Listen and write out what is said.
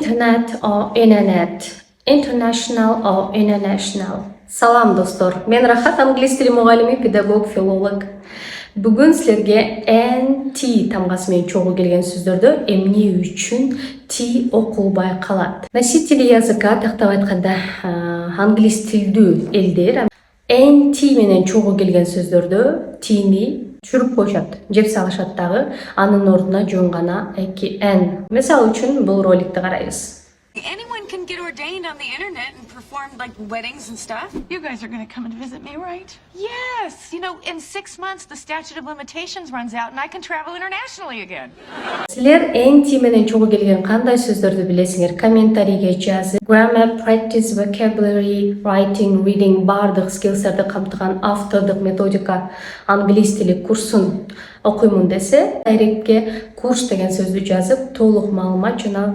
Internet or Innenet, International or International. Салам достор, мен Рахат, англис тили мугалими, педагог, филолог. Бүгүн силерге NT тамгасы менен чогу келген сөздөрдү эмне үчүн ти окулбай калат. Носители языка тактап айтканда англис тилдүү элдер NT менен чогу келген сөздөрдү тини түшүрүп коюшат, жеп салышат дагы, анын ордуна жөн гана эки N. Мисалы үчүн бул роликти карайбыз. Anyone can get ordained on the internet and perform like weddings and stuff. You guys are going to come and visit me, right? Yes. You know, in 6 months, the statute of limitations runs out and I can travel internationally again. Силер NT менен чогу келген кандай сөздөрдү билесиңер? Комментарийге жазып. Grammar, practice, vocabulary, writing, reading бардык скиллстерди камтыган автордук методика англис тили курсун окуймун десе, дайректке курс деген сөздү жазып, толук маалымат жана